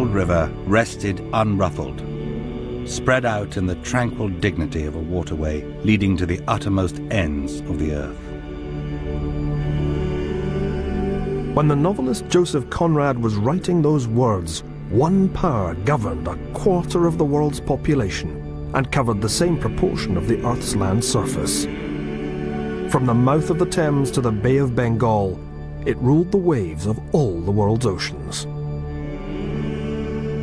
old river rested unruffled, spread out in the tranquil dignity of a waterway leading to the uttermost ends of the earth. When the novelist Joseph Conrad was writing those words, one power governed a quarter of the world's population and covered the same proportion of the Earth's land surface. From the mouth of the Thames to the Bay of Bengal, it ruled the waves of all the world's oceans.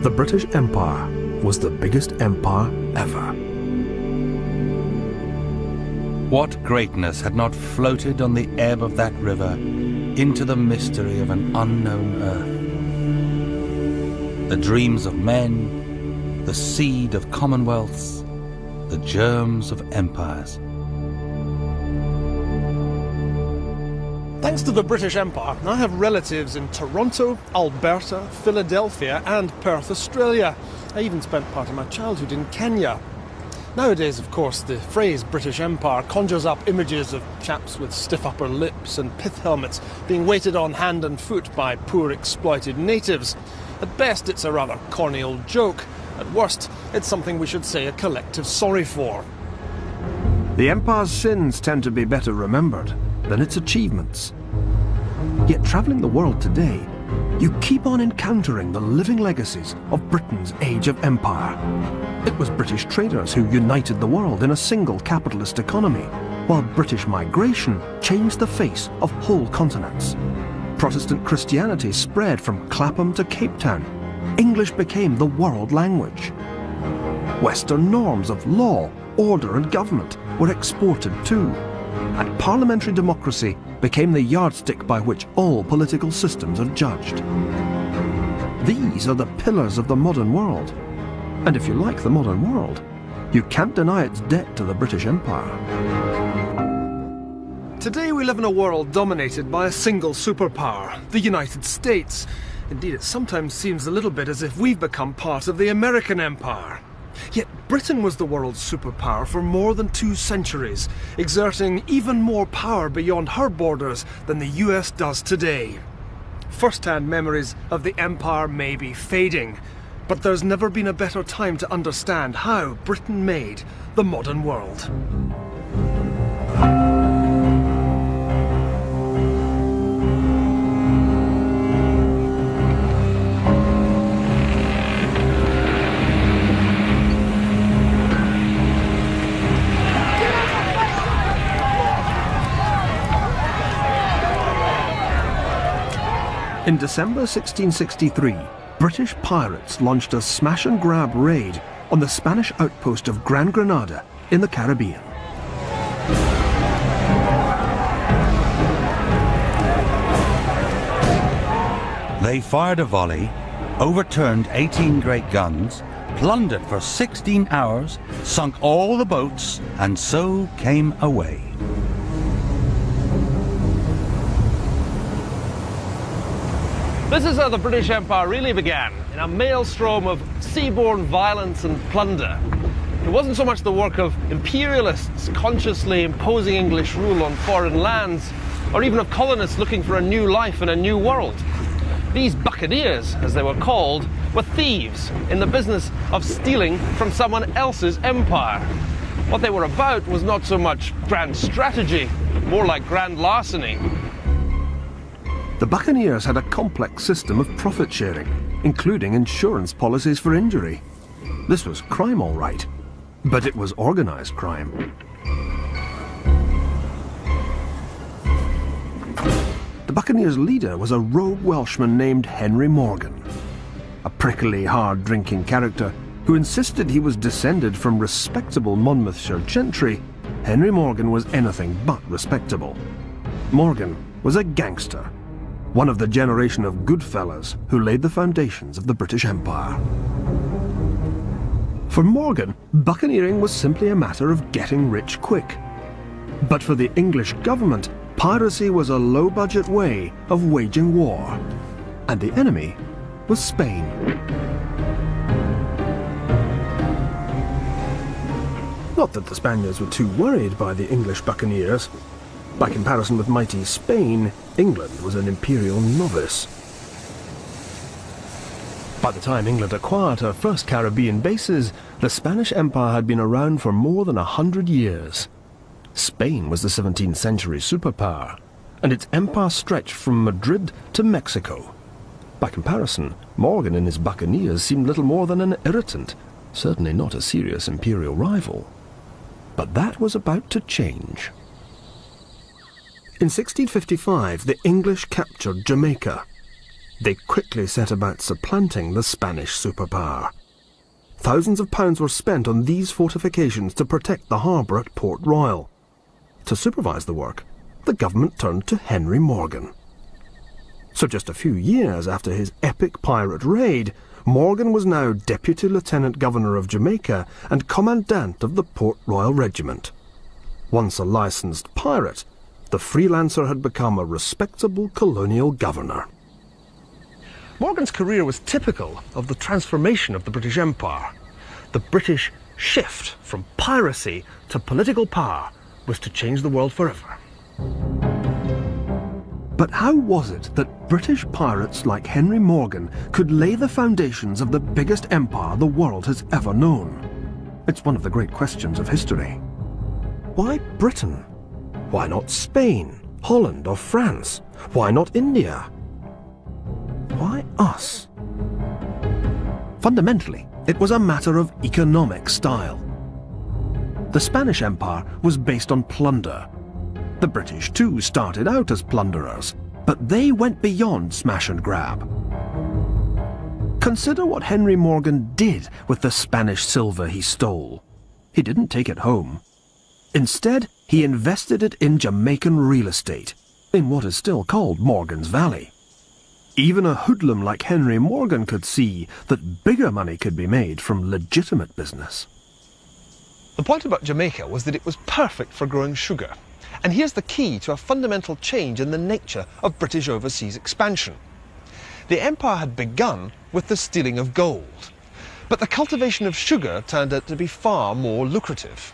The British Empire was the biggest empire ever. What greatness had not floated on the ebb of that river into the mystery of an unknown earth? The dreams of men, the seed of commonwealths, the germs of empires. Thanks to the British Empire, I have relatives in Toronto, Alberta, Philadelphia and Perth, Australia. I even spent part of my childhood in Kenya. Nowadays, of course, the phrase British Empire conjures up images of chaps with stiff upper lips and pith helmets being waited on hand and foot by poor exploited natives. At best, it's a rather corny old joke. At worst, it's something we should say a collective sorry for. The Empire's sins tend to be better remembered than its achievements. Yet travelling the world today, you keep on encountering the living legacies of Britain's age of empire. It was British traders who united the world in a single capitalist economy, while British migration changed the face of whole continents. Protestant Christianity spread from Clapham to Cape Town. English became the world language. Western norms of law, order and government were exported too, and parliamentary democracy became the yardstick by which all political systems are judged. These are the pillars of the modern world, and if you like the modern world, you can't deny its debt to the British Empire. Today we live in a world dominated by a single superpower, the United States. Indeed, it sometimes seems a little bit as if we've become part of the American empire. Yet Britain was the world's superpower for more than 2 centuries, exerting even more power beyond her borders than the US does today. First-hand memories of the empire may be fading, but there's never been a better time to understand how Britain made the modern world. In December 1663, British pirates launched a smash-and-grab raid on the Spanish outpost of Gran Granada in the Caribbean. They fired a volley, overturned 18 great guns, plundered for 16 hours, sunk all the boats, and so came away. This is how the British Empire really began, in a maelstrom of seaborne violence and plunder. It wasn't so much the work of imperialists consciously imposing English rule on foreign lands, or even of colonists looking for a new life in a new world. These buccaneers, as they were called, were thieves in the business of stealing from someone else's empire. What they were about was not so much grand strategy, more like grand larceny. The buccaneers had a complex system of profit sharing, including insurance policies for injury. This was crime, all right, but it was organized crime. The buccaneers' leader was a rogue Welshman named Henry Morgan, a prickly, hard-drinking character who insisted he was descended from respectable Monmouthshire gentry. Henry Morgan was anything but respectable. Morgan was a gangster, one of the generation of good fellas who laid the foundations of the British Empire. For Morgan, buccaneering was simply a matter of getting rich quick. But for the English government, piracy was a low-budget way of waging war, and the enemy was Spain. Not that the Spaniards were too worried by the English buccaneers. By comparison with mighty Spain, England was an imperial novice. By the time England acquired her first Caribbean bases, the Spanish Empire had been around for more than 100 years. Spain was the 17th century superpower, and its empire stretched from Madrid to Mexico. By comparison, Morgan and his buccaneers seemed little more than an irritant, certainly not a serious imperial rival. But that was about to change. In 1655, the English captured Jamaica. They quickly set about supplanting the Spanish superpower. Thousands of pounds were spent on these fortifications to protect the harbour at Port Royal. To supervise the work, the government turned to Henry Morgan. So just a few years after his epic pirate raid, Morgan was now Deputy Lieutenant Governor of Jamaica and Commandant of the Port Royal Regiment. Once a licensed pirate, the freelancer had become a respectable colonial governor. Morgan's career was typical of the transformation of the British Empire. The British shift from piracy to political power was to change the world forever. But how was it that British pirates like Henry Morgan could lay the foundations of the biggest empire the world has ever known? It's one of the great questions of history. Why Britain? Why not Spain, Holland, or France? Why not India? Why us? Fundamentally, it was a matter of economic style. The Spanish Empire was based on plunder. The British too started out as plunderers, but they went beyond smash and grab. Consider what Henry Morgan did with the Spanish silver he stole. He didn't take it home. Instead, he invested it in Jamaican real estate, in what is still called Morgan's Valley. Even a hoodlum like Henry Morgan could see that bigger money could be made from legitimate business. The point about Jamaica was that it was perfect for growing sugar. And here's the key to a fundamental change in the nature of British overseas expansion. The empire had begun with the stealing of gold, but the cultivation of sugar turned out to be far more lucrative.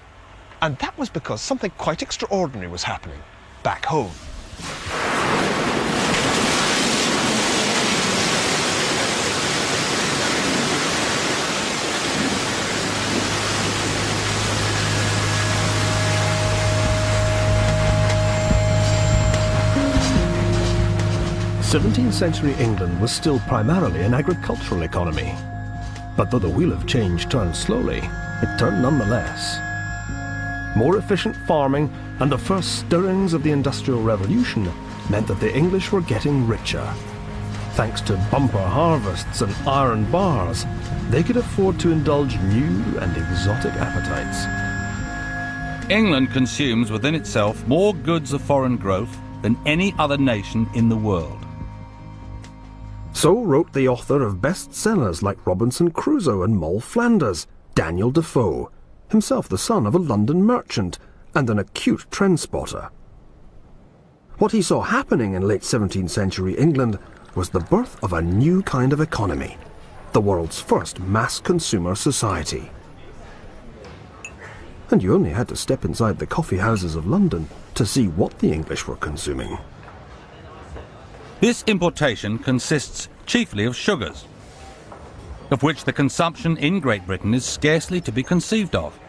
And that was because something quite extraordinary was happening back home. '17th century England was still primarily an agricultural economy. But though the wheel of change turned slowly, it turned nonetheless. More efficient farming and the first stirrings of the Industrial Revolution meant that the English were getting richer. Thanks to bumper harvests and iron bars, they could afford to indulge new and exotic appetites. England consumes within itself more goods of foreign growth than any other nation in the world. So wrote the author of bestsellers like Robinson Crusoe and Moll Flanders, Daniel Defoe, himself the son of a London merchant and an acute trend spotter. What he saw happening in late 17th century England was the birth of a new kind of economy, the world's first mass consumer society. And you only had to step inside the coffee houses of London to see what the English were consuming. This importation consists chiefly of sugars, of which the consumption in Great Britain is scarcely to be conceived of.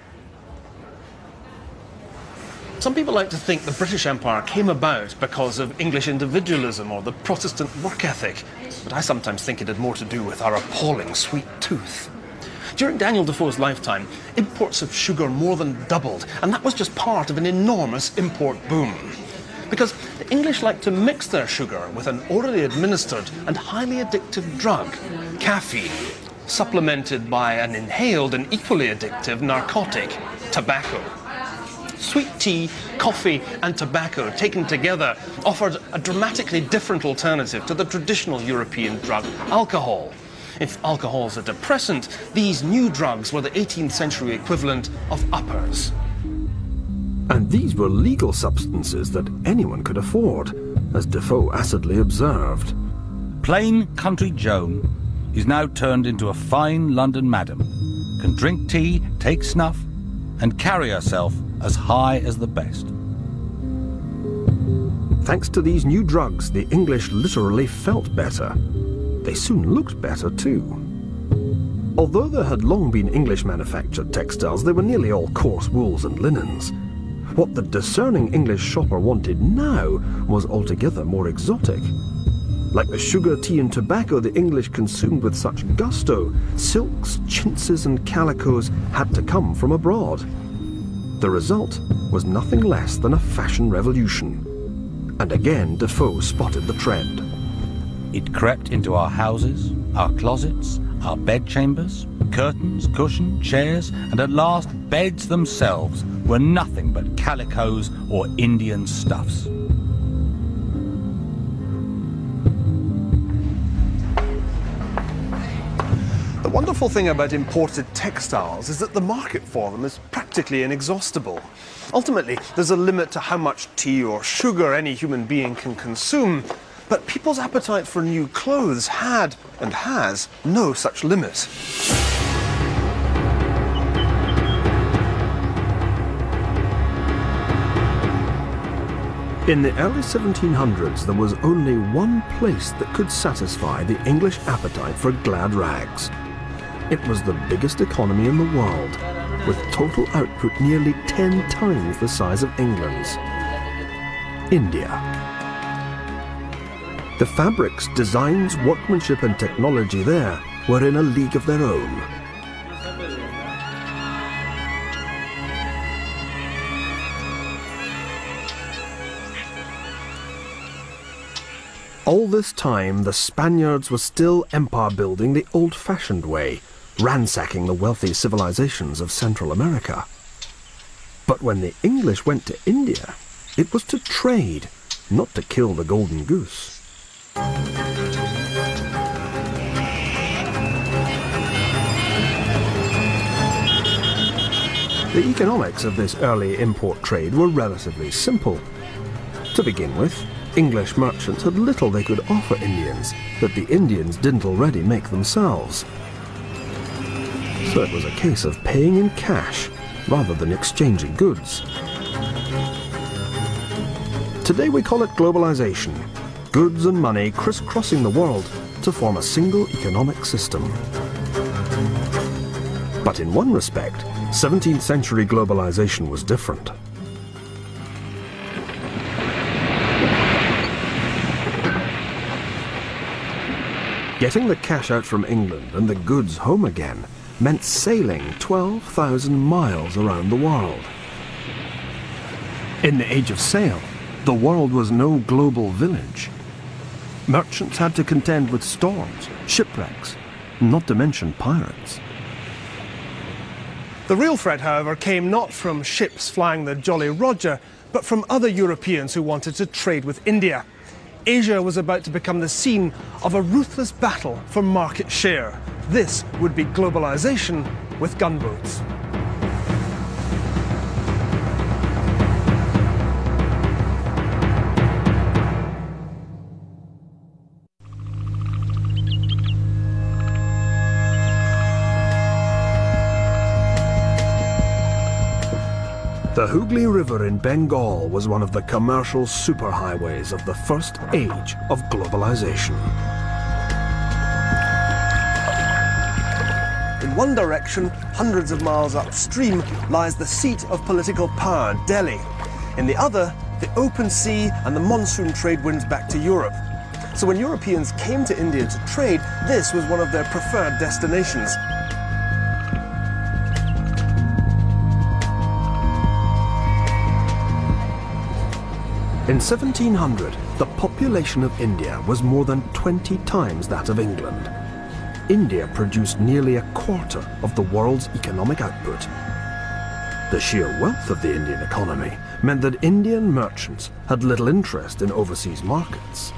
Some people like to think the British Empire came about because of English individualism or the Protestant work ethic, but I sometimes think it had more to do with our appalling sweet tooth. During Daniel Defoe's lifetime, imports of sugar more than doubled, and that was just part of an enormous import boom. Because the English liked to mix their sugar with an orally administered and highly addictive drug, caffeine, supplemented by an inhaled and equally addictive narcotic, tobacco. Sweet tea, coffee and tobacco taken together offered a dramatically different alternative to the traditional European drug, alcohol. If alcohol's a depressant, these new drugs were the 18th century equivalent of uppers. And these were legal substances that anyone could afford, as Defoe acidly observed. Plain country Joan is now turned into a fine London madam, can drink tea, take snuff, and carry herself as high as the best. Thanks to these new drugs, the English literally felt better. They soon looked better too. Although there had long been English-manufactured textiles, they were nearly all coarse wools and linens. What the discerning English shopper wanted now was altogether more exotic. Like the sugar, tea and tobacco the English consumed with such gusto, silks, chintzes and calicos had to come from abroad. The result was nothing less than a fashion revolution. And again Defoe spotted the trend. It crept into our houses, our closets, our bedchambers, curtains, cushions, chairs, and at last beds themselves were nothing but calicos or Indian stuffs. The wonderful thing about imported textiles is that the market for them is practically inexhaustible. Ultimately, there's a limit to how much tea or sugar any human being can consume, but people's appetite for new clothes had and has no such limit. In the early 1700s, there was only one place that could satisfy the English appetite for glad rags. It was the biggest economy in the world, with total output nearly 10 times the size of England's. India. The fabrics, designs, workmanship and technology there were in a league of their own. All this time, the Spaniards were still empire building the old-fashioned way, ransacking the wealthy civilizations of Central America. But when the English went to India, it was to trade, not to kill the golden goose. The economics of this early import trade were relatively simple. To begin with, English merchants had little they could offer Indians that the Indians didn't already make themselves. So it was a case of paying in cash rather than exchanging goods. Today we call it globalization, goods and money crisscrossing the world to form a single economic system. But in one respect, 17th century globalization was different. Getting the cash out from England and the goods home again meant sailing 12,000 miles around the world. In the age of sail, the world was no global village. Merchants had to contend with storms, shipwrecks, not to mention pirates. The real threat, however, came not from ships flying the Jolly Roger, but from other Europeans who wanted to trade with India. Asia was about to become the scene of a ruthless battle for market share. This would be globalization with gunboats. The Hooghly River in Bengal was one of the commercial superhighways of the first age of globalization. In one direction, hundreds of miles upstream, lies the seat of political power, Delhi. In the other, the open sea and the monsoon trade winds back to Europe. So when Europeans came to India to trade, this was one of their preferred destinations. In 1700, the population of India was more than 20 times that of England. India produced nearly a quarter of the world's economic output. The sheer wealth of the Indian economy meant that Indian merchants had little interest in overseas markets.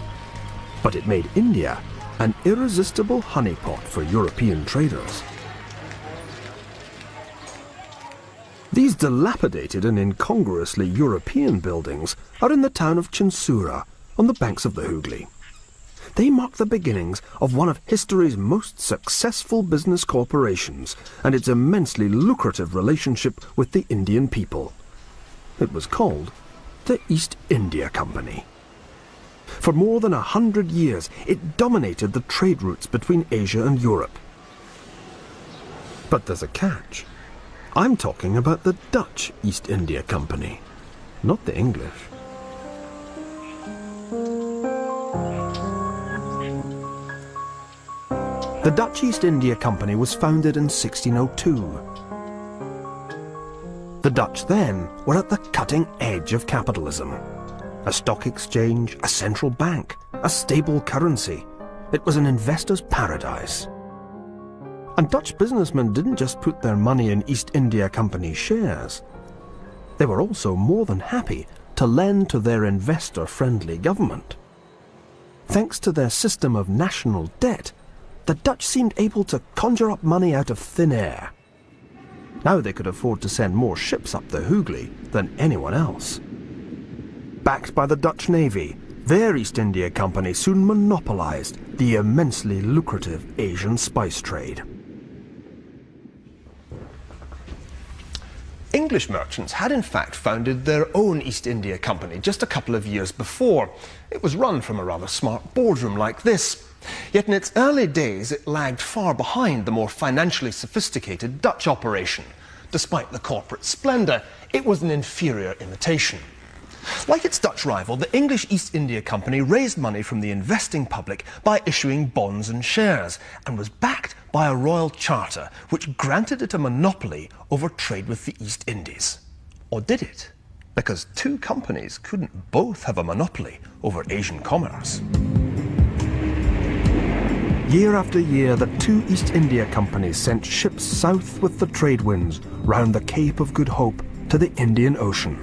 But it made India an irresistible honeypot for European traders. These dilapidated and incongruously European buildings are in the town of Chinsurah, on the banks of the Hooghly. They mark the beginnings of one of history's most successful business corporations and its immensely lucrative relationship with the Indian people. It was called the East India Company. For more than 100 years, it dominated the trade routes between Asia and Europe. But there's a catch. I'm talking about the Dutch East India Company, not the English. The Dutch East India Company was founded in 1602. The Dutch then were at the cutting edge of capitalism. A stock exchange, a central bank, a stable currency. It was an investor's paradise. And Dutch businessmen didn't just put their money in East India Company shares. They were also more than happy to lend to their investor-friendly government. Thanks to their system of national debt, the Dutch seemed able to conjure up money out of thin air. Now they could afford to send more ships up the Hooghly than anyone else. Backed by the Dutch Navy, their East India Company soon monopolized the immensely lucrative Asian spice trade. English merchants had in fact founded their own East India Company just a couple of years before. It was run from a rather smart boardroom like this. Yet in its early days it lagged far behind the more financially sophisticated Dutch operation. Despite the corporate splendour, it was an inferior imitation. Like its Dutch rival, the English East India Company raised money from the investing public by issuing bonds and shares, and was backed by a royal charter which granted it a monopoly over trade with the East Indies. Or did it? Because two companies couldn't both have a monopoly over Asian commerce. Year after year, the two East India Companies sent ships south with the trade winds round the Cape of Good Hope to the Indian Ocean.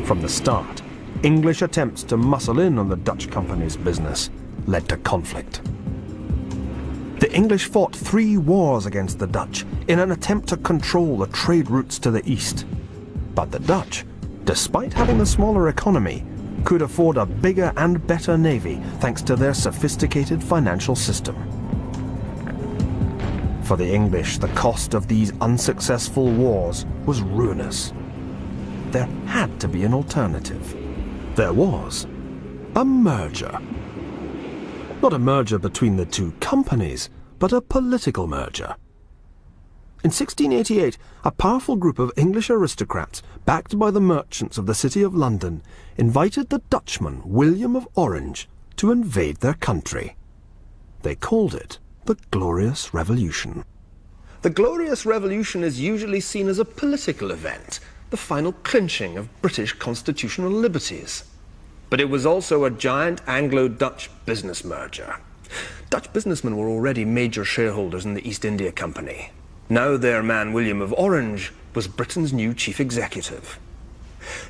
From the start, English attempts to muscle in on the Dutch company's business led to conflict. The English fought 3 wars against the Dutch in an attempt to control the trade routes to the east. But the Dutch, despite having a smaller economy, could afford a bigger and better navy thanks to their sophisticated financial system. For the English, the cost of these unsuccessful wars was ruinous. There had to be an alternative. There was a merger. Not a merger between the two companies, but a political merger. In 1688, a powerful group of English aristocrats, backed by the merchants of the City of London, invited the Dutchman William of Orange to invade their country. They called it the Glorious Revolution. The Glorious Revolution is usually seen as a political event, the final clinching of British constitutional liberties. But it was also a giant Anglo-Dutch business merger. Dutch businessmen were already major shareholders in the East India Company. Now their man William of Orange was Britain's new chief executive.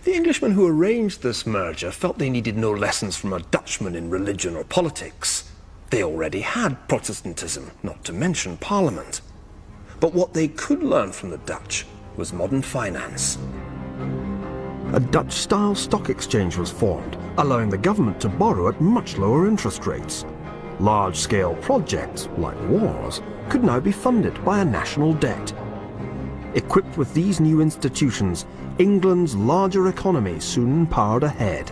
The Englishmen who arranged this merger felt they needed no lessons from a Dutchman in religion or politics. They already had Protestantism, not to mention Parliament. But what they could learn from the Dutch was modern finance. A Dutch-style stock exchange was formed, allowing the government to borrow at much lower interest rates. Large-scale projects, like wars, could now be funded by a national debt. Equipped with these new institutions, England's larger economy soon powered ahead.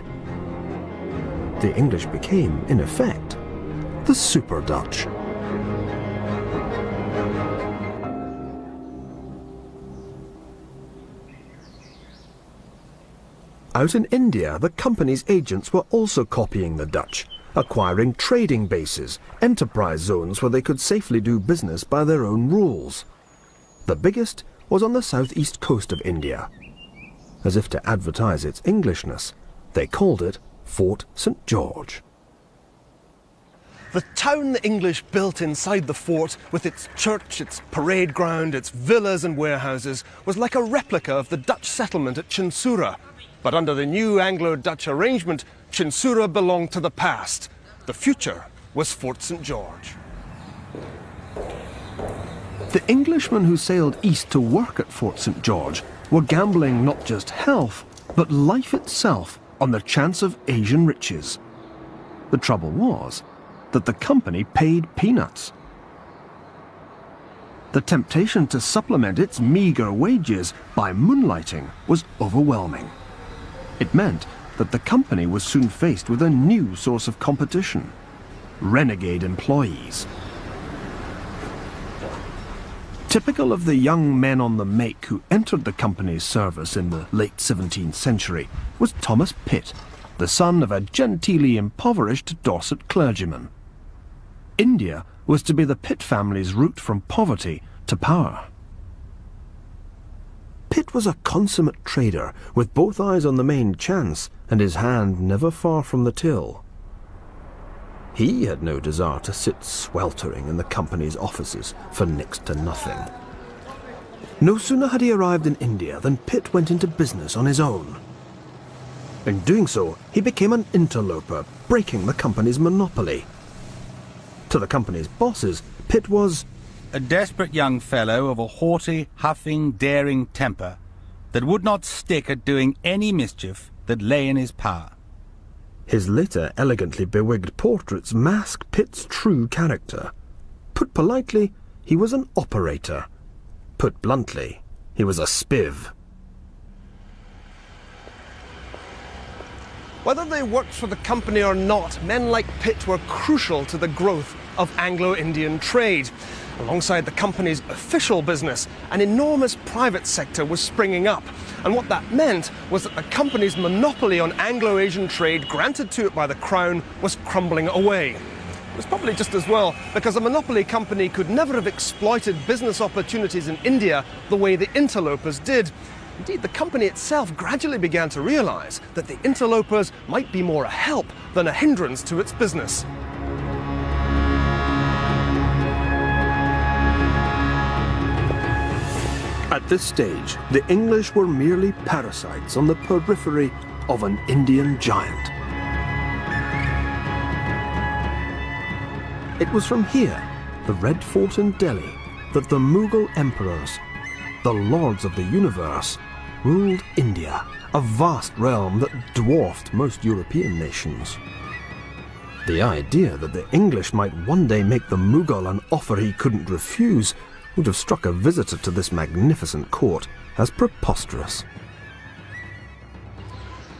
The English became, in effect, the Super Dutch. Out in India, the company's agents were also copying the Dutch, acquiring trading bases, enterprise zones where they could safely do business by their own rules. The biggest was on the southeast coast of India. As if to advertise its Englishness, they called it Fort St. George. The town the English built inside the fort, with its church, its parade ground, its villas and warehouses, was like a replica of the Dutch settlement at Chinsura. But under the new Anglo-Dutch arrangement, Chinsura belonged to the past. The future was Fort St. George. The Englishmen who sailed east to work at Fort St. George were gambling not just health, but life itself on the chance of Asian riches. The trouble was that the company paid peanuts. The temptation to supplement its meagre wages by moonlighting was overwhelming. It meant that the company was soon faced with a new source of competition: renegade employees. Typical of the young men on the make who entered the company's service in the late 17th century was Thomas Pitt, the son of a genteelly impoverished Dorset clergyman. India was to be the Pitt family's route from poverty to power. Pitt was a consummate trader with both eyes on the main chance and his hand never far from the till. He had no desire to sit sweltering in the company's offices for next to nothing. No sooner had he arrived in India than Pitt went into business on his own. In doing so, he became an interloper, breaking the company's monopoly. To the company's bosses, Pitt was a desperate young fellow of a haughty, huffing, daring temper that would not stick at doing any mischief that lay in his power. His later elegantly bewigged portraits mask Pitt's true character. Put politely, he was an operator. Put bluntly, he was a spiv. Whether they worked for the company or not, men like Pitt were crucial to the growth of Anglo-Indian trade. Alongside the company's official business, an enormous private sector was springing up. And what that meant was that the company's monopoly on Anglo-Asian trade granted to it by the Crown was crumbling away. It was probably just as well, because a monopoly company could never have exploited business opportunities in India the way the interlopers did. Indeed, the company itself gradually began to realise that the interlopers might be more a help than a hindrance to its business. At this stage, the English were merely parasites on the periphery of an Indian giant. It was from here, the Red Fort in Delhi, that the Mughal emperors, the lords of the universe, ruled India, a vast realm that dwarfed most European nations. The idea that the English might one day make the Mughal an offer he couldn't refuse would have struck a visitor to this magnificent court as preposterous.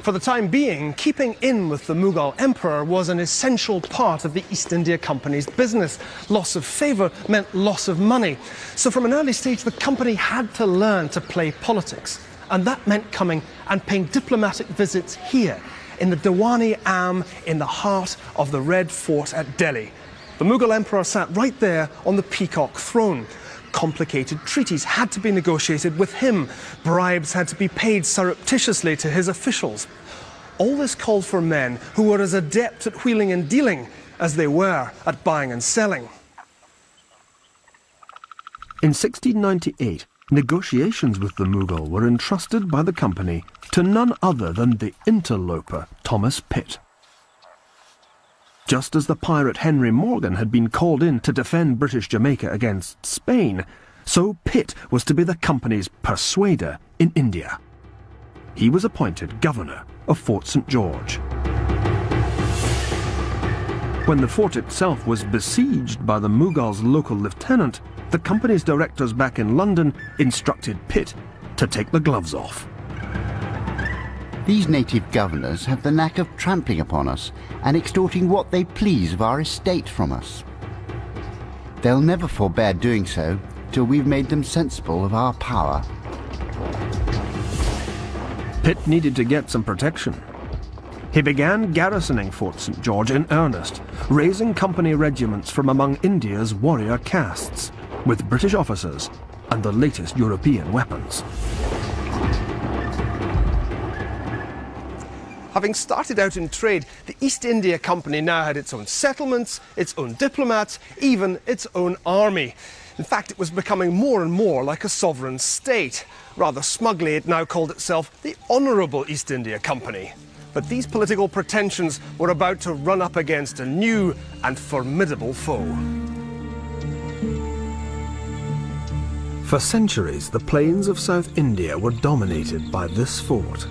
For the time being, keeping in with the Mughal emperor was an essential part of the East India Company's business. Loss of favour meant loss of money. So from an early stage, the company had to learn to play politics. And that meant coming and paying diplomatic visits here, in the Diwani-Am, in the heart of the Red Fort at Delhi. The Mughal emperor sat right there on the peacock throne. Complicated treaties had to be negotiated with him. Bribes had to be paid surreptitiously to his officials. All this called for men who were as adept at wheeling and dealing as they were at buying and selling. In 1698, negotiations with the Mughal were entrusted by the company to none other than the interloper Thomas Pitt. Just as the pirate Henry Morgan had been called in to defend British Jamaica against Spain, so Pitt was to be the company's persuader in India. He was appointed governor of Fort St. George. When the fort itself was besieged by the Mughals' local lieutenant, the company's directors back in London instructed Pitt to take the gloves off. These native governors have the knack of trampling upon us and extorting what they please of our estate from us. They'll never forbear doing so till we've made them sensible of our power. Pitt needed to get some protection. He began garrisoning Fort St. George in earnest, raising company regiments from among India's warrior castes, with British officers and the latest European weapons. Having started out in trade, the East India Company now had its own settlements, its own diplomats, even its own army. In fact, it was becoming more and more like a sovereign state. Rather smugly, it now called itself the Honourable East India Company. But these political pretensions were about to run up against a new and formidable foe. For centuries, the plains of South India were dominated by this fort.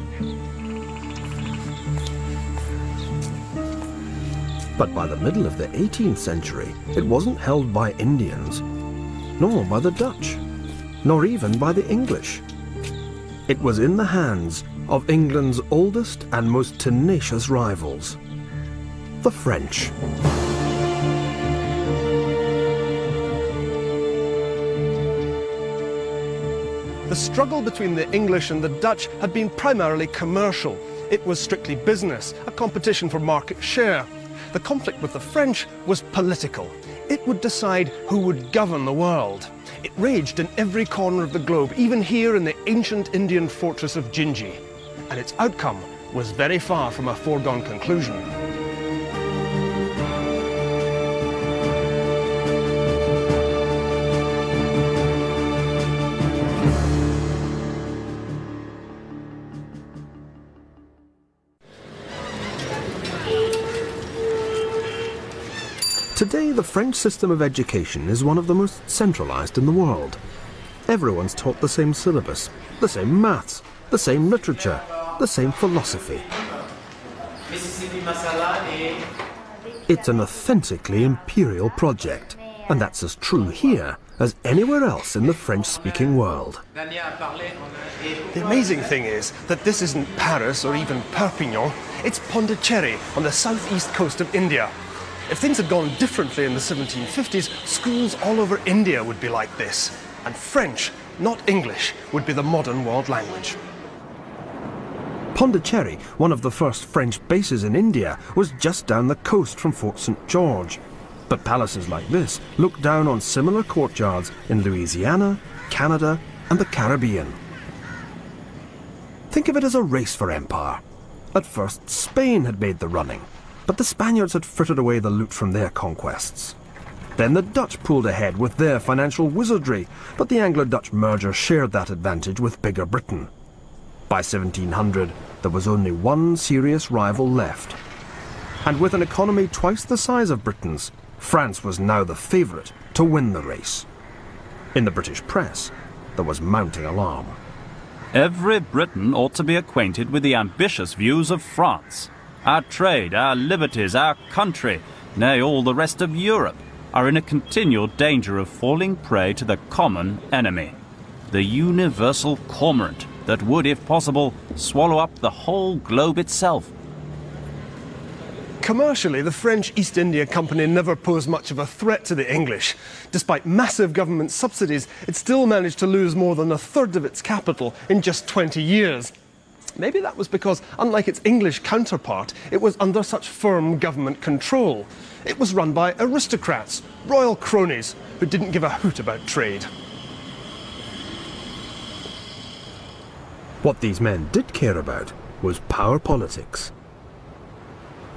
But by the middle of the 18th century, it wasn't held by Indians, nor by the Dutch, nor even by the English. It was in the hands of England's oldest and most tenacious rivals, the French. the struggle between the English and the Dutch had been primarily commercial. It was strictly business, a competition for market share. The conflict with the French was political. It would decide who would govern the world. It raged in every corner of the globe, even here in the ancient Indian fortress of Ginji. And its outcome was very far from a foregone conclusion. Today, the French system of education is one of the most centralised in the world. Everyone's taught the same syllabus, the same maths, the same literature, the same philosophy. It's an authentically imperial project, and that's as true here as anywhere else in the French-speaking world. The amazing thing is that this isn't Paris or even Perpignan, it's Pondicherry on the southeast coast of India. If things had gone differently in the 1750s, schools all over India would be like this. And French, not English, would be the modern world language. Pondicherry, one of the first French bases in India, was just down the coast from Fort St. George. But palaces like this look down on similar courtyards in Louisiana, Canada, and the Caribbean. Think of it as a race for empire. At first, Spain had made the running, but the Spaniards had frittered away the loot from their conquests. Then the Dutch pulled ahead with their financial wizardry, but the Anglo-Dutch merger shared that advantage with bigger Britain. By 1700, there was only one serious rival left. And with an economy twice the size of Britain's, France was now the favourite to win the race. In the British press, there was mounting alarm. Every Briton ought to be acquainted with the ambitious views of France. Our trade, our liberties, our country, nay, all the rest of Europe, are in a continual danger of falling prey to the common enemy, the universal cormorant that would, if possible, swallow up the whole globe itself. Commercially, the French East India Company never posed much of a threat to the English. Despite massive government subsidies, it still managed to lose more than a third of its capital in just 20 years. Maybe that was because, unlike its English counterpart, it was under such firm government control. It was run by aristocrats, royal cronies, who didn't give a hoot about trade. What these men did care about was power politics.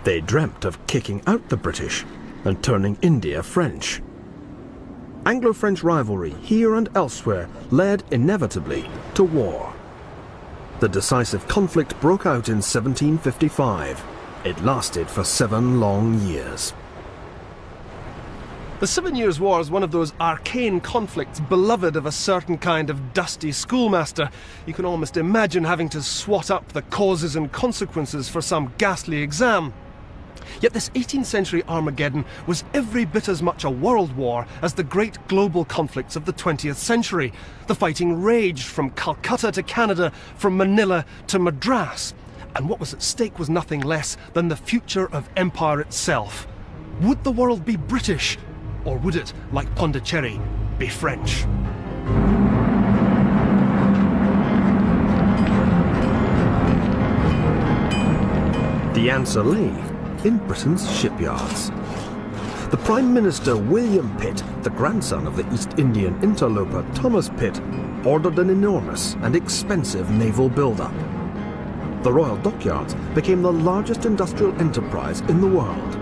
They dreamt of kicking out the British and turning India French. Anglo-French rivalry here and elsewhere led inevitably to war. The decisive conflict broke out in 1755. It lasted for 7 long years. The 7 Years' War is one of those arcane conflicts beloved of a certain kind of dusty schoolmaster. You can almost imagine having to swat up the causes and consequences for some ghastly exam. Yet this 18th century Armageddon was every bit as much a world war as the great global conflicts of the 20th century. The fighting raged from Calcutta to Canada, from Manila to Madras. And what was at stake was nothing less than the future of empire itself. Would the world be British? Or would it, like Pondicherry, be French? The answer lay in Britain's shipyards. The Prime Minister William Pitt, the grandson of the East Indian interloper Thomas Pitt, ordered an enormous and expensive naval build-up. The Royal Dockyards became the largest industrial enterprise in the world.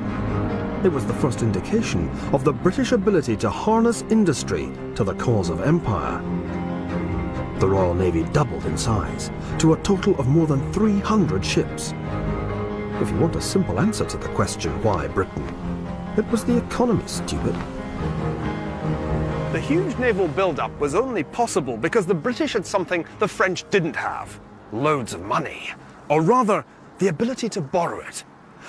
It was the first indication of the British ability to harness industry to the cause of empire. The Royal Navy doubled in size to a total of more than 300 ships. If you want a simple answer to the question, why Britain? It was the economy, stupid. The huge naval build-up was only possible because the British had something the French didn't have: loads of money. Or rather, the ability to borrow it.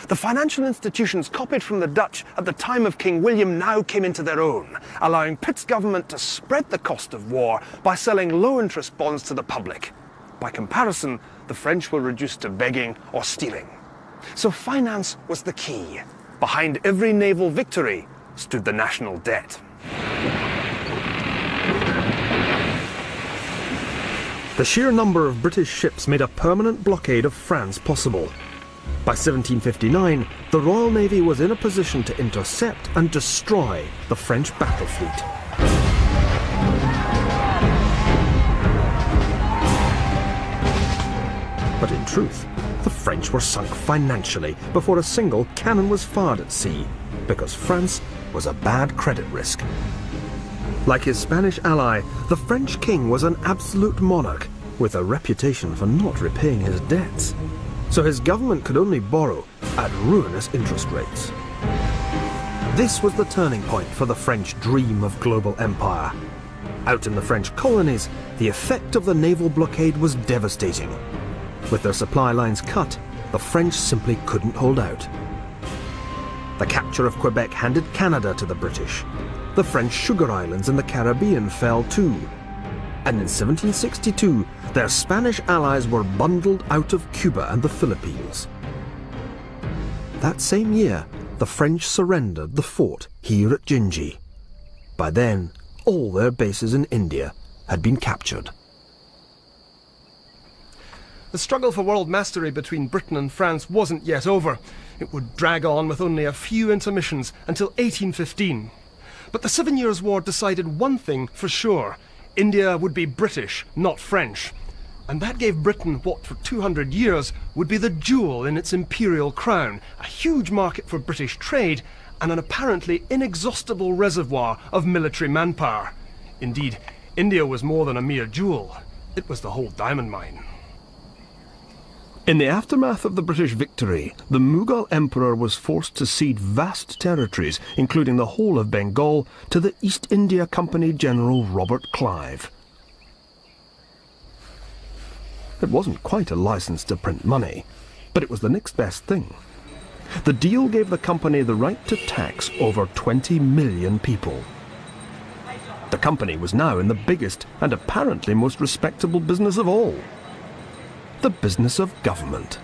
The financial institutions copied from the Dutch at the time of King William now came into their own, allowing Pitt's government to spread the cost of war by selling low-interest bonds to the public. By comparison, the French were reduced to begging or stealing. So finance was the key. Behind every naval victory stood the national debt. The sheer number of British ships made a permanent blockade of France possible. By 1759, the Royal Navy was in a position to intercept and destroy the French battle fleet. But in truth, the French were sunk financially before a single cannon was fired at sea, because France was a bad credit risk. Like his Spanish ally, the French king was an absolute monarch, with a reputation for not repaying his debts. So his government could only borrow at ruinous interest rates. This was the turning point for the French dream of global empire. Out in the French colonies, the effect of the naval blockade was devastating. With their supply lines cut, the French simply couldn't hold out. The capture of Quebec handed Canada to the British. The French sugar islands in the Caribbean fell too. And in 1762, their Spanish allies were bundled out of Cuba and the Philippines. That same year, the French surrendered the fort here at Jinji. By then, all their bases in India had been captured. The struggle for world mastery between Britain and France wasn't yet over. It would drag on with only a few intermissions until 1815. But the 7 Years' War decided one thing for sure. India would be British, not French. And that gave Britain what for 200 years would be the jewel in its imperial crown, a huge market for British trade and an apparently inexhaustible reservoir of military manpower. Indeed, India was more than a mere jewel. It was the whole diamond mine. In the aftermath of the British victory, the Mughal emperor was forced to cede vast territories, including the whole of Bengal, to the East India Company General Robert Clive. It wasn't quite a license to print money, but it was the next best thing. The deal gave the company the right to tax over 20 million people. The company was now in the biggest and apparently most respectable business of all. The business of government.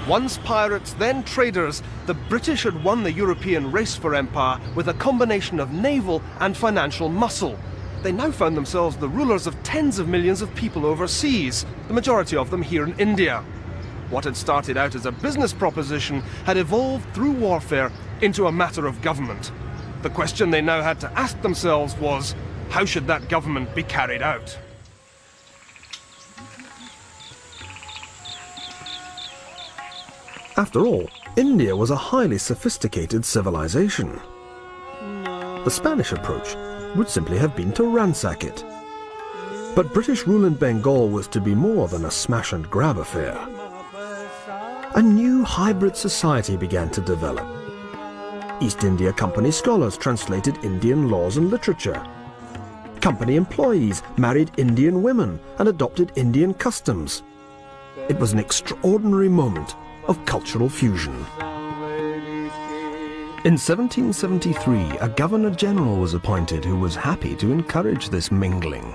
Once pirates, then traders, the British had won the European race for empire with a combination of naval and financial muscle. They now found themselves the rulers of tens of millions of people overseas, the majority of them here in India. What had started out as a business proposition had evolved through warfare into a matter of government. The question they now had to ask themselves was, how should that government be carried out? After all, India was a highly sophisticated civilization. The Spanish approach would simply have been to ransack it. But British rule in Bengal was to be more than a smash and grab affair. A new hybrid society began to develop. East India Company scholars translated Indian laws and literature. Company employees married Indian women and adopted Indian customs. It was an extraordinary moment of cultural fusion. In 1773, a Governor-General was appointed who was happy to encourage this mingling.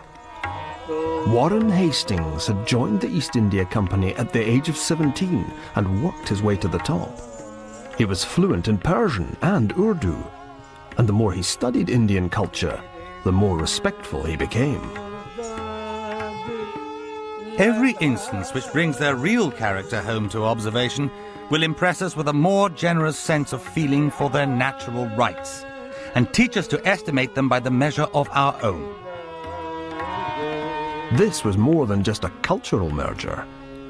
Warren Hastings had joined the East India Company at the age of 17 and worked his way to the top. He was fluent in Persian and Urdu, and the more he studied Indian culture, the more respectful he became. Every instance which brings their real character home to observation will impress us with a more generous sense of feeling for their natural rights, and teach us to estimate them by the measure of our own. This was more than just a cultural merger.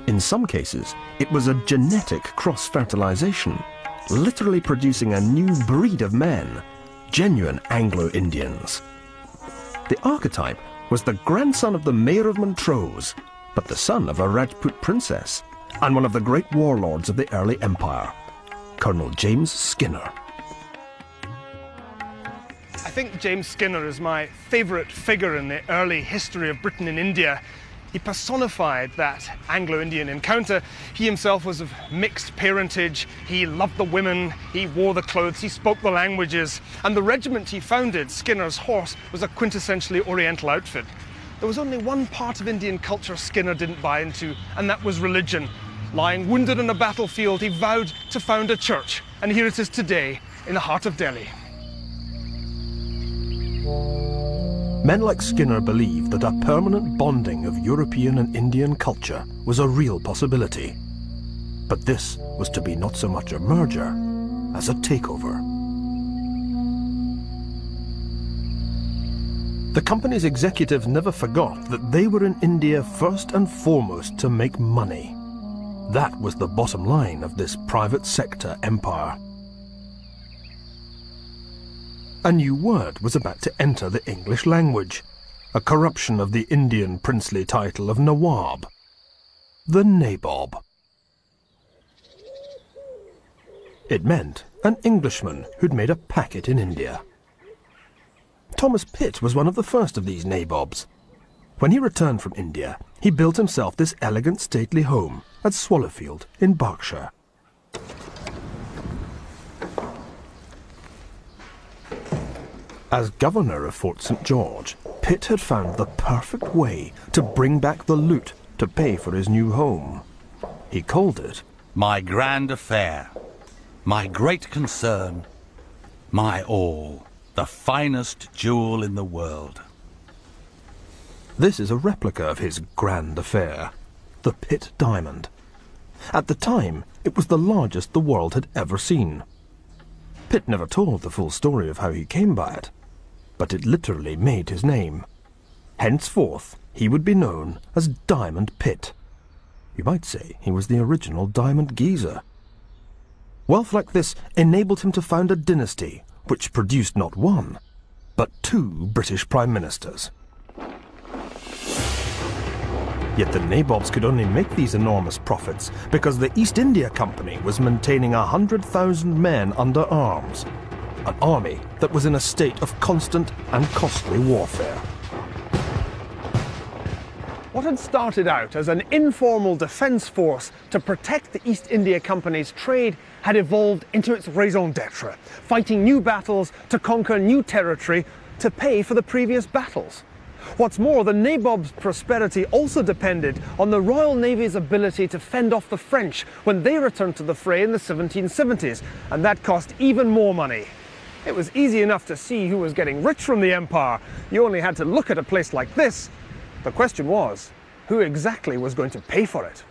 In some cases, it was a genetic cross-fertilization, literally producing a new breed of men, genuine Anglo-Indians. The archetype was the grandson of the mayor of Montrose, but the son of a Rajput princess, and one of the great warlords of the early empire, Colonel James Skinner. I think James Skinner is my favourite figure in the early history of Britain and India. He personified that Anglo-Indian encounter. He himself was of mixed parentage, he loved the women, he wore the clothes, he spoke the languages, and the regiment he founded, Skinner's Horse, was a quintessentially Oriental outfit. There was only one part of Indian culture Skinner didn't buy into, and that was religion. Lying wounded on a battlefield, he vowed to found a church, and here it is today, in the heart of Delhi. Men like Skinner believed that a permanent bonding of European and Indian culture was a real possibility. But this was to be not so much a merger as a takeover. The company's executives never forgot that they were in India first and foremost to make money. That was the bottom line of this private sector empire. A new word was about to enter the English language, a corruption of the Indian princely title of Nawab, the Nabob. It meant an Englishman who'd made a packet in India. Thomas Pitt was one of the first of these nabobs. When he returned from India, he built himself this elegant stately home at Swallowfield in Berkshire. As governor of Fort St. George, Pitt had found the perfect way to bring back the loot to pay for his new home. He called it My grand affair, my great concern, my all, the finest jewel in the world. This is a replica of his grand affair, the Pitt Diamond. At the time, it was the largest the world had ever seen. Pitt never told the full story of how he came by it, but it literally made his name. Henceforth, he would be known as Diamond Pitt. You might say he was the original diamond geezer. Wealth like this enabled him to found a dynasty which produced not one, but 2 British prime ministers. Yet the nabobs could only make these enormous profits because the East India Company was maintaining 100,000 men under arms, an army that was in a state of constant and costly warfare. What had started out as an informal defence force to protect the East India Company's trade had evolved into its raison d'etre, fighting new battles to conquer new territory to pay for the previous battles. What's more, the nabob's prosperity also depended on the Royal Navy's ability to fend off the French when they returned to the fray in the 1770s, and that cost even more money. It was easy enough to see who was getting rich from the empire. You only had to look at a place like this. The question was, who exactly was going to pay for it?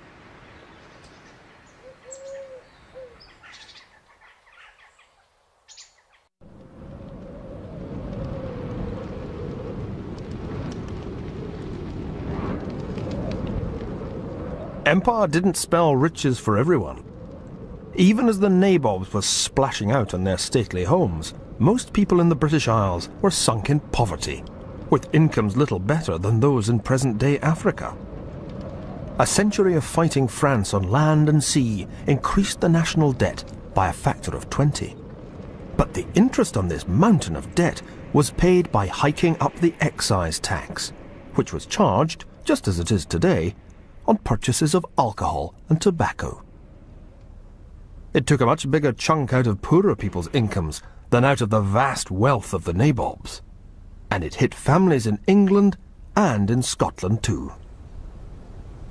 Empire didn't spell riches for everyone. Even as the nabobs were splashing out on their stately homes, most people in the British Isles were sunk in poverty, with incomes little better than those in present-day Africa. A century of fighting France on land and sea increased the national debt by a factor of 20. But the interest on this mountain of debt was paid by hiking up the excise tax, which was charged, just as it is today, on purchases of alcohol and tobacco. It took a much bigger chunk out of poorer people's incomes than out of the vast wealth of the nabobs. And it hit families in England and in Scotland too.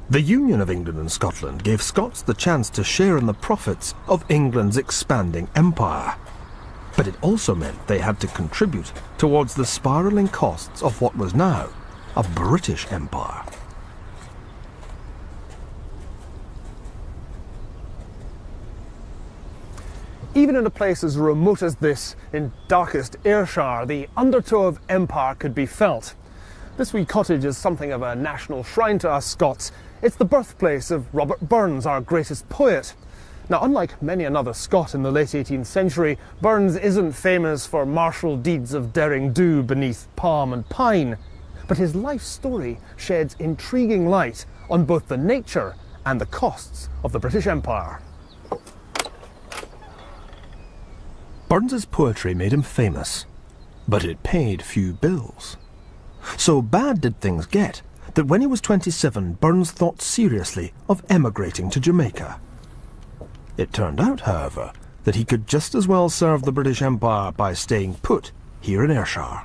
The union of England and Scotland gave Scots the chance to share in the profits of England's expanding empire. But it also meant they had to contribute towards the spiralling costs of what was now a British empire. Even in a place as remote as this, in darkest Ayrshire, the undertow of empire could be felt. This wee cottage is something of a national shrine to us Scots. It's the birthplace of Robert Burns, our greatest poet. Now, unlike many another Scot in the late 18th century, Burns isn't famous for martial deeds of derring do beneath palm and pine, but his life story sheds intriguing light on both the nature and the costs of the British Empire. Burns's poetry made him famous, but it paid few bills. So bad did things get that when he was 27, Burns thought seriously of emigrating to Jamaica. It turned out, however, that he could just as well serve the British Empire by staying put here in Ayrshire.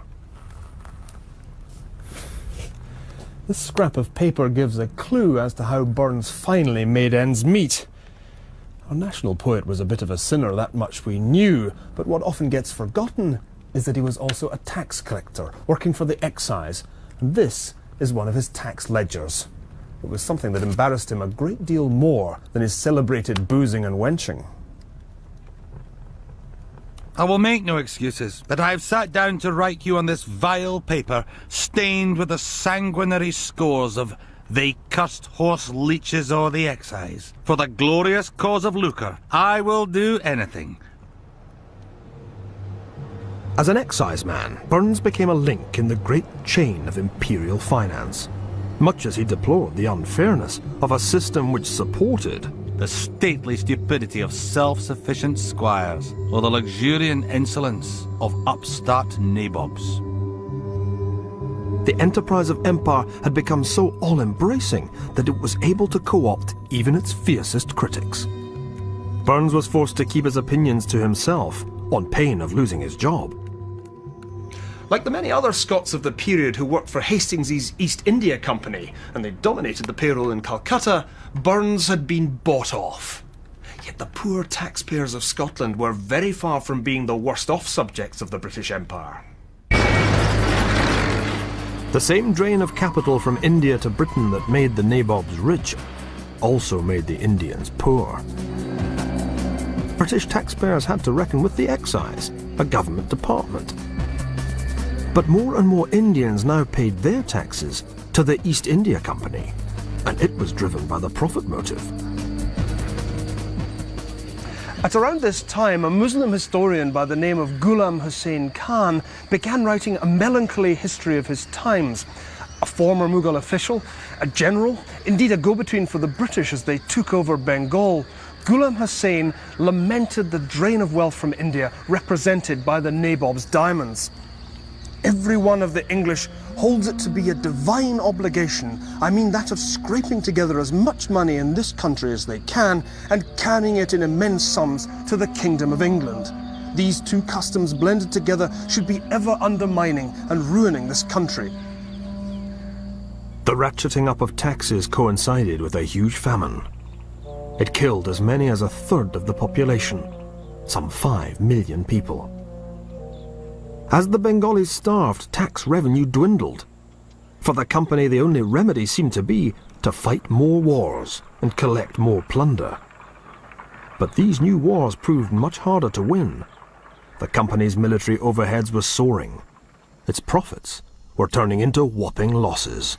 This scrap of paper gives a clue as to how Burns finally made ends meet. Our national poet was a bit of a sinner, that much we knew, but what often gets forgotten is that he was also a tax collector, working for the excise, and this is one of his tax ledgers. It was something that embarrassed him a great deal more than his celebrated boozing and wenching. I will make no excuses, but I have sat down to write you on this vile paper, stained with the sanguinary scores of "they cursed horse leeches o'er the excise." For the glorious cause of lucre, I will do anything. As an exciseman, Burns became a link in the great chain of imperial finance, much as he deplored the unfairness of a system which supported the stately stupidity of self-sufficient squires, or the luxuriant insolence of upstart nabobs. The enterprise of empire had become so all-embracing that it was able to co-opt even its fiercest critics. Burns was forced to keep his opinions to himself, on pain of losing his job. Like the many other Scots of the period who worked for Hastings' East India Company, and they dominated the payroll in Calcutta, Burns had been bought off. Yet the poor taxpayers of Scotland were very far from being the worst-off subjects of the British Empire. The same drain of capital from India to Britain that made the nabobs rich also made the Indians poor. British taxpayers had to reckon with the excise, a government department. But more and more Indians now paid their taxes to the East India Company, and it was driven by the profit motive. At around this time, a Muslim historian by the name of Ghulam Hussain Khan began writing a melancholy history of his times. A former Mughal official, a general, indeed a go-between for the British as they took over Bengal, Ghulam Hussain lamented the drain of wealth from India represented by the nabob's diamonds. Every one of the English holds it to be a divine obligation, I mean that of scraping together as much money in this country as they can and carrying it in immense sums to the Kingdom of England. These two customs blended together should be ever undermining and ruining this country. The ratcheting up of taxes coincided with a huge famine. It killed as many as a third of the population, some 5 million people. As the Bengalis starved, tax revenue dwindled. For the company, the only remedy seemed to be to fight more wars and collect more plunder. But these new wars proved much harder to win. The company's military overheads were soaring. Its profits were turning into whopping losses.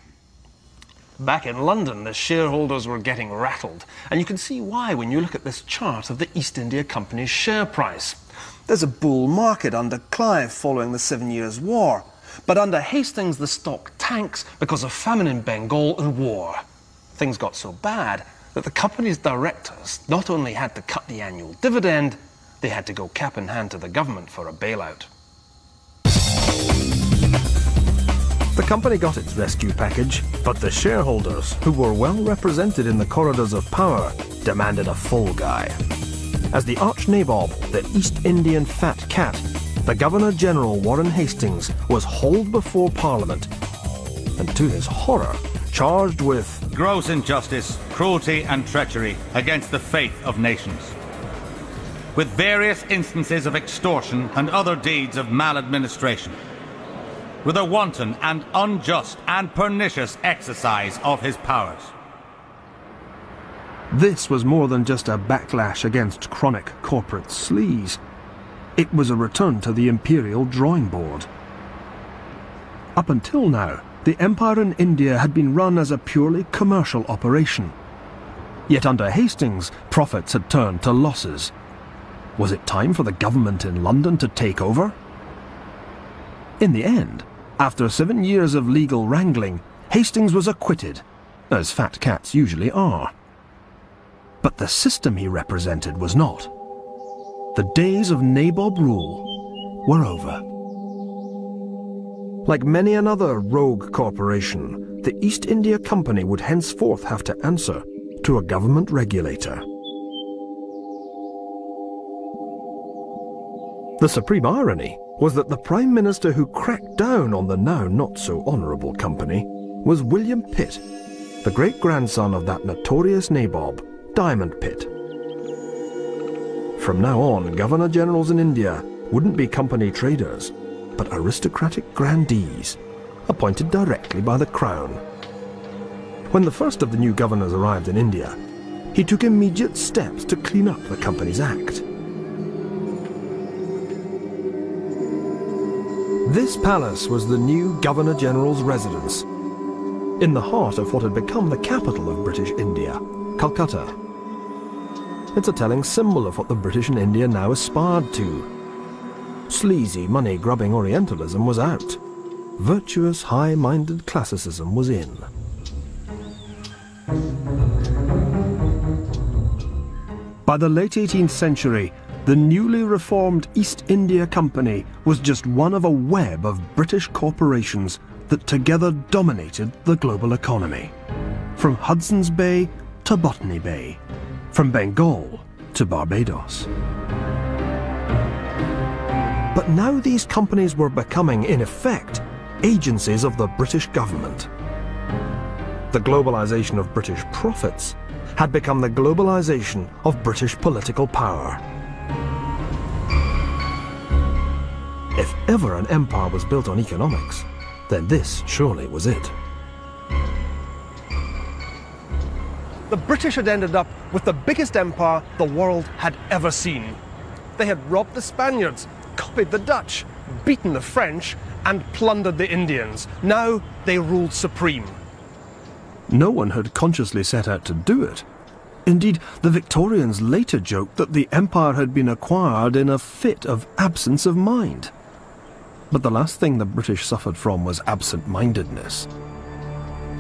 Back in London, the shareholders were getting rattled, and you can see why when you look at this chart of the East India Company's share price. There's a bull market under Clive following the 7 Years' War, but under Hastings the stock tanks because of famine in Bengal and war. Things got so bad that the company's directors not only had to cut the annual dividend, they had to go cap in hand to the government for a bailout. The company got its rescue package, but the shareholders, who were well represented in the corridors of power, demanded a fall guy. As the arch-nabob, the East Indian fat cat, the Governor-General Warren Hastings was hauled before Parliament, and to his horror, charged with gross injustice, cruelty and treachery against the faith of nations, with various instances of extortion and other deeds of maladministration, with a wanton and unjust and pernicious exercise of his powers. This was more than just a backlash against chronic corporate sleaze. It was a return to the imperial drawing board. Up until now, the empire in India had been run as a purely commercial operation. Yet under Hastings, profits had turned to losses. Was it time for the government in London to take over? In the end, after 7 years of legal wrangling, Hastings was acquitted, as fat cats usually are. But the system he represented was not. The days of nabob rule were over. Like many another rogue corporation, the East India Company would henceforth have to answer to a government regulator. The supreme irony was that the Prime Minister who cracked down on the now not-so-honourable company was William Pitt, the great-grandson of that notorious nabob, Diamond Pitt. From now on, Governor-Generals in India wouldn't be company traders, but aristocratic grandees, appointed directly by the crown. When the first of the new governors arrived in India, he took immediate steps to clean up the Companies Act. This palace was the new Governor-General's residence, in the heart of what had become the capital of British India, Calcutta. It's a telling symbol of what the British in India now aspired to. Sleazy, money-grubbing Orientalism was out. Virtuous, high-minded classicism was in. By the late 18th century, the newly reformed East India Company was just one of a web of British corporations that together dominated the global economy. From Hudson's Bay to Botany Bay, from Bengal to Barbados. But now these companies were becoming, in effect, agencies of the British government. The globalization of British profits had become the globalization of British political power. If ever an empire was built on economics, then this surely was it. The British had ended up with the biggest empire the world had ever seen. They had robbed the Spaniards, copied the Dutch, beaten the French, and plundered the Indians. Now they ruled supreme. No one had consciously set out to do it. Indeed, the Victorians later joked that the empire had been acquired in a fit of absence of mind. But the last thing the British suffered from was absent-mindedness.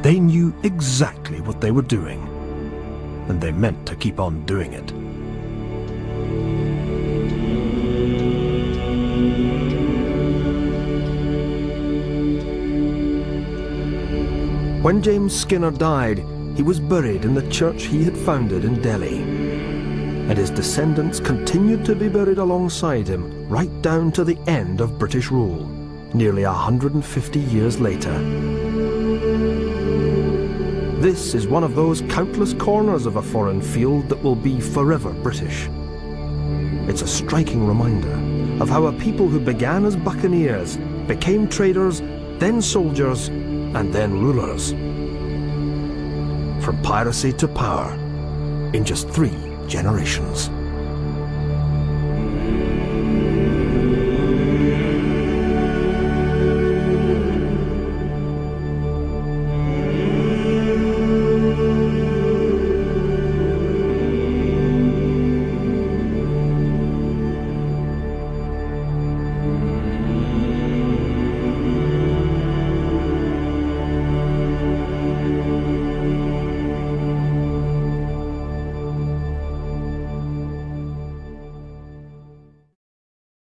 They knew exactly what they were doing, and they meant to keep on doing it. When James Skinner died, he was buried in the church he had founded in Delhi. And his descendants continued to be buried alongside him right down to the end of British rule, nearly 150 years later. This is one of those countless corners of a foreign field that will be forever British. It's a striking reminder of how a people who began as buccaneers became traders, then soldiers, and then rulers. From piracy to power in just 3 generations.